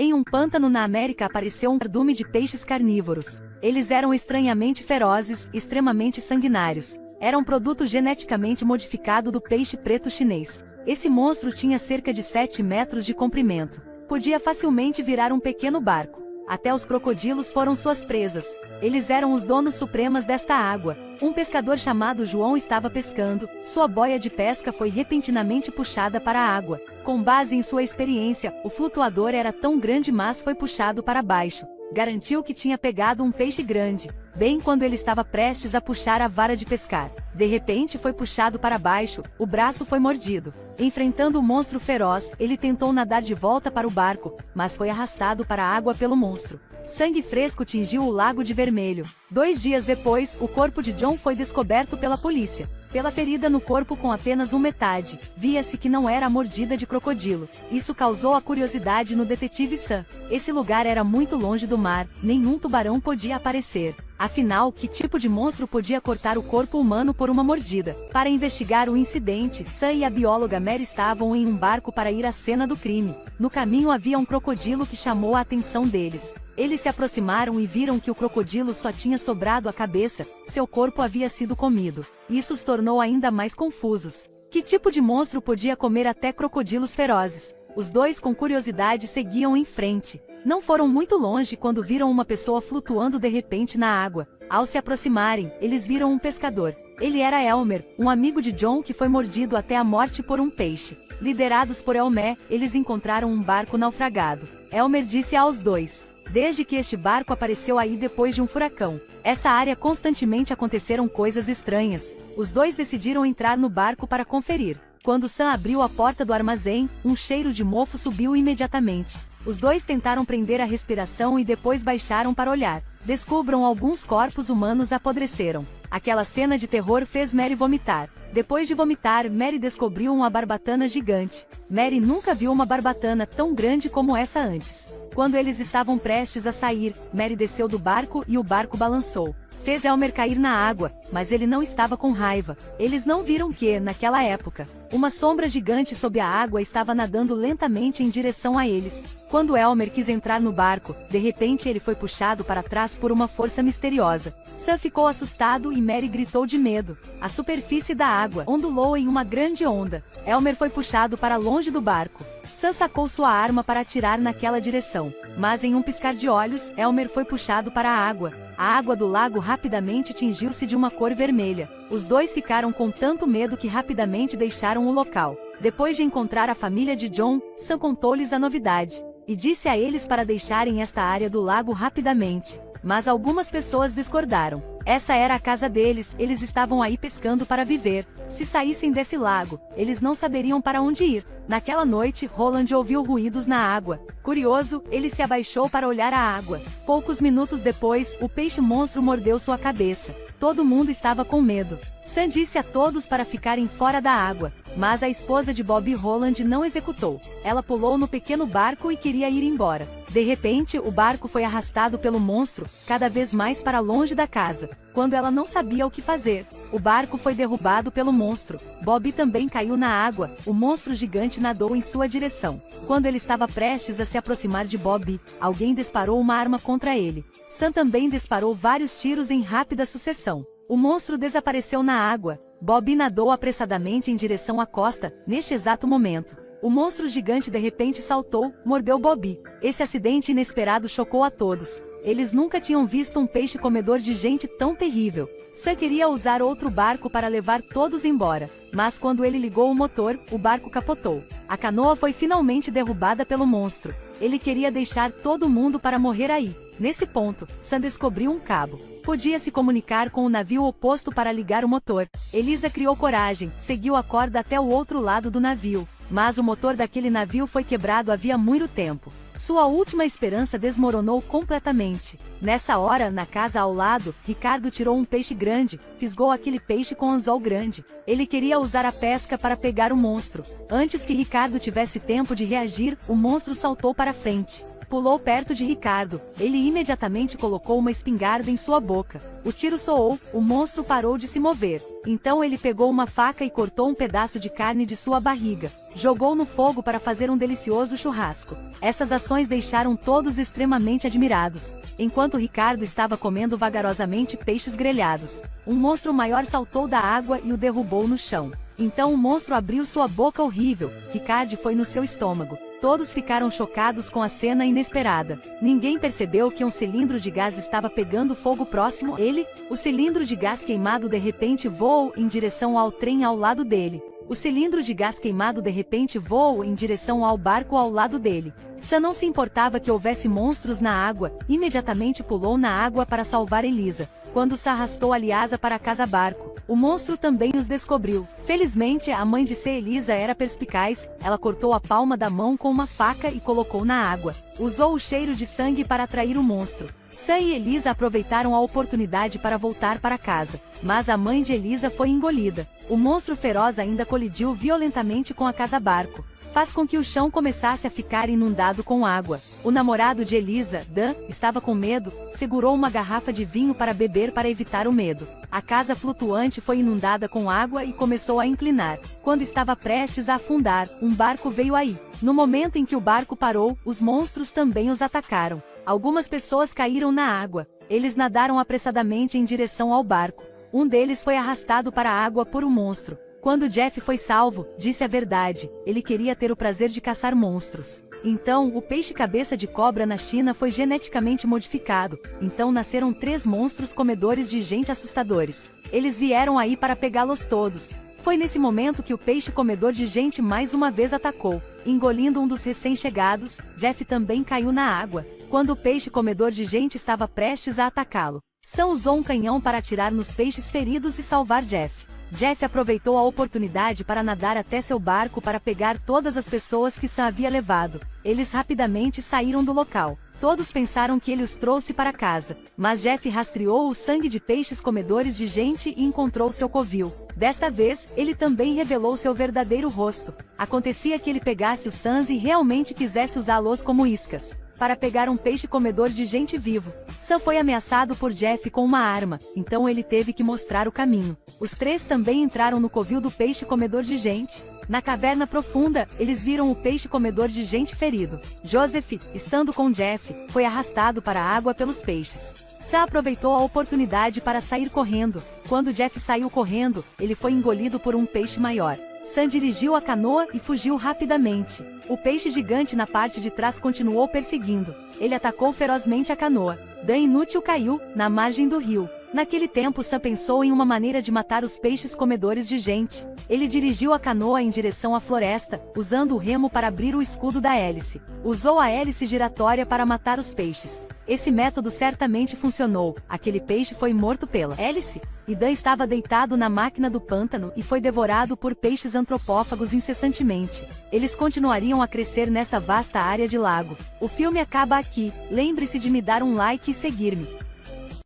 Em um pântano na América apareceu um cardume de peixes carnívoros. Eles eram estranhamente ferozes, extremamente sanguinários. Era um produto geneticamente modificado do peixe preto chinês. Esse monstro tinha cerca de 7 metros de comprimento. Podia facilmente virar um pequeno barco. Até os crocodilos foram suas presas. Eles eram os donos supremos desta água. Um pescador chamado João estava pescando. Sua boia de pesca foi repentinamente puxada para a água. Com base em sua experiência, o flutuador era tão grande, mas foi puxado para baixo. Garantiu que tinha pegado um peixe grande. Bem quando ele estava prestes a puxar a vara de pescar, de repente foi puxado para baixo, o braço foi mordido. Enfrentando o monstro feroz, ele tentou nadar de volta para o barco, mas foi arrastado para a água pelo monstro. Sangue fresco tingiu o lago de vermelho. 2 dias depois, o corpo de John foi descoberto pela polícia. Pela ferida no corpo com apenas metade, via-se que não era a mordida de crocodilo. Isso causou a curiosidade no detetive Sam. Esse lugar era muito longe do mar, nenhum tubarão podia aparecer. Afinal, que tipo de monstro podia cortar o corpo humano por uma mordida? Para investigar o incidente, Sam e a bióloga Mary estavam em um barco para ir à cena do crime. No caminho havia um crocodilo que chamou a atenção deles. Eles se aproximaram e viram que o crocodilo só tinha sobrado a cabeça, seu corpo havia sido comido. Isso os tornou ainda mais confusos. Que tipo de monstro podia comer até crocodilos ferozes? Os dois com curiosidade seguiam em frente. Não foram muito longe quando viram uma pessoa flutuando de repente na água. Ao se aproximarem, eles viram um pescador. Ele era Elmer, um amigo de John que foi mordido até a morte por um peixe. Liderados por Elmer, eles encontraram um barco naufragado. Elmer disse aos dois: desde que este barco apareceu aí depois de um furacão, essa área constantemente aconteceram coisas estranhas. Os dois decidiram entrar no barco para conferir. Quando Sam abriu a porta do armazém, um cheiro de mofo subiu imediatamente. Os dois tentaram prender a respiração e depois baixaram para olhar. Descubram alguns corpos humanos apodreceram. Aquela cena de terror fez Mary vomitar. Depois de vomitar, Mary descobriu uma barbatana gigante. Mary nunca viu uma barbatana tão grande como essa antes. Quando eles estavam prestes a sair, Mary desceu do barco e o barco balançou. Fez Elmer cair na água, mas ele não estava com raiva. Eles não viram que, naquela época, uma sombra gigante sob a água estava nadando lentamente em direção a eles. Quando Elmer quis entrar no barco, de repente ele foi puxado para trás por uma força misteriosa. Sam ficou assustado e Mary gritou de medo. A superfície da água ondulou em uma grande onda. Elmer foi puxado para longe do barco. Sam sacou sua arma para atirar naquela direção. Mas em um piscar de olhos, Elmer foi puxado para a água. A água do lago rapidamente tingiu-se de uma cor vermelha. Os dois ficaram com tanto medo que rapidamente deixaram o local. Depois de encontrar a família de John, Sam contou-lhes a novidade e disse a eles para deixarem esta área do lago rapidamente. Mas algumas pessoas discordaram. Essa era a casa deles, eles estavam aí pescando para viver. Se saíssem desse lago, eles não saberiam para onde ir. Naquela noite, Roland ouviu ruídos na água. Curioso, ele se abaixou para olhar a água. Poucos minutos depois, o peixe monstro mordeu sua cabeça. Todo mundo estava com medo. Sam disse a todos para ficarem fora da água, mas a esposa de Bob Roland não executou. Ela pulou no pequeno barco e queria ir embora. De repente, o barco foi arrastado pelo monstro, cada vez mais para longe da casa. Quando ela não sabia o que fazer, o barco foi derrubado pelo monstro. Bob também caiu na água, o monstro gigante nadou em sua direção. Quando ele estava prestes a se aproximar de Bob, alguém disparou uma arma contra ele. Sam também disparou vários tiros em rápida sucessão. O monstro desapareceu na água. Bob nadou apressadamente em direção à costa, neste exato momento. O monstro gigante de repente saltou, mordeu Bob. Esse acidente inesperado chocou a todos. Eles nunca tinham visto um peixe comedor de gente tão terrível. Sam queria usar outro barco para levar todos embora, mas quando ele ligou o motor, o barco capotou. A canoa foi finalmente derrubada pelo monstro. Ele queria deixar todo mundo para morrer aí. Nesse ponto, Sam descobriu um cabo. Podia se comunicar com o navio oposto para ligar o motor. Elisa criou coragem, seguiu a corda até o outro lado do navio. Mas o motor daquele navio foi quebrado havia muito tempo. Sua última esperança desmoronou completamente. Nessa hora, na casa ao lado, Ricardo tirou um peixe grande, fisgou aquele peixe com anzol grande. Ele queria usar a pesca para pegar o monstro. Antes que Ricardo tivesse tempo de reagir, o monstro saltou para frente. pulou perto de Ricardo. Ele imediatamente colocou uma espingarda em sua boca. O tiro soou, o monstro parou de se mover. Então ele pegou uma faca e cortou um pedaço de carne de sua barriga. Jogou no fogo para fazer um delicioso churrasco. Essas ações deixaram todos extremamente admirados. Enquanto Ricardo estava comendo vagarosamente peixes grelhados, um monstro maior saltou da água e o derrubou no chão. Então o monstro abriu sua boca horrível. Ricardo foi no seu estômago. Todos ficaram chocados com a cena inesperada. Ninguém percebeu que um cilindro de gás estava pegando fogo próximo a ele. O cilindro de gás queimado de repente voou em direção ao trem ao lado dele. O cilindro de gás queimado de repente voou em direção ao barco ao lado dele. Sam não se importava que houvesse monstros na água, imediatamente pulou na água para salvar Elisa. Quando se arrastou Aliasa para a casa-barco, o monstro também os descobriu. Felizmente, a mãe de Sam, Elisa, era perspicaz. Ela cortou a palma da mão com uma faca e colocou na água. Usou o cheiro de sangue para atrair o monstro. Sam e Elisa aproveitaram a oportunidade para voltar para casa, mas a mãe de Elisa foi engolida. O monstro feroz ainda colidiu violentamente com a casa-barco. Faz com que o chão começasse a ficar inundado com água. O namorado de Elisa, Dan, estava com medo, segurou uma garrafa de vinho para beber para evitar o medo. A casa flutuante foi inundada com água e começou a inclinar. Quando estava prestes a afundar, um barco veio aí. No momento em que o barco parou, os monstros também os atacaram. Algumas pessoas caíram na água. Eles nadaram apressadamente em direção ao barco. Um deles foi arrastado para a água por um monstro. Quando Jeff foi salvo, disse a verdade, ele queria ter o prazer de caçar monstros. Então, o peixe-cabeça de cobra na China foi geneticamente modificado. Então nasceram 3 monstros comedores de gente assustadores. Eles vieram aí para pegá-los todos. Foi nesse momento que o peixe comedor de gente mais uma vez atacou. Engolindo um dos recém-chegados, Jeff também caiu na água. Quando o peixe comedor de gente estava prestes a atacá-lo, Sam usou um canhão para atirar nos peixes feridos e salvar Jeff. Jeff aproveitou a oportunidade para nadar até seu barco para pegar todas as pessoas que Sam havia levado. Eles rapidamente saíram do local. Todos pensaram que ele os trouxe para casa, mas Jeff rastreou o sangue de peixes comedores de gente e encontrou seu covil. Desta vez, ele também revelou seu verdadeiro rosto. Acontecia que ele pegasse os Sams e realmente quisesse usá-los como iscas para pegar um peixe comedor de gente vivo. Sam foi ameaçado por Jeff com uma arma, então ele teve que mostrar o caminho. Os 3 também entraram no covil do peixe comedor de gente. Na caverna profunda, eles viram o peixe comedor de gente ferido. Joseph, estando com Jeff, foi arrastado para a água pelos peixes. Sam aproveitou a oportunidade para sair correndo. Quando Jeff saiu correndo, ele foi engolido por um peixe maior. Sam dirigiu a canoa e fugiu rapidamente. O peixe gigante na parte de trás continuou perseguindo. Ele atacou ferozmente a canoa. Dan inútil caiu, na margem do rio. Naquele tempo Sam pensou em uma maneira de matar os peixes comedores de gente. Ele dirigiu a canoa em direção à floresta, usando o remo para abrir o escudo da hélice. Usou a hélice giratória para matar os peixes. Esse método certamente funcionou. Aquele peixe foi morto pela hélice. E Dan estava deitado na máquina do pântano e foi devorado por peixes antropófagos incessantemente. Eles continuariam a crescer nesta vasta área de lago. O filme acaba aqui. Lembre-se de me dar um like e seguir-me.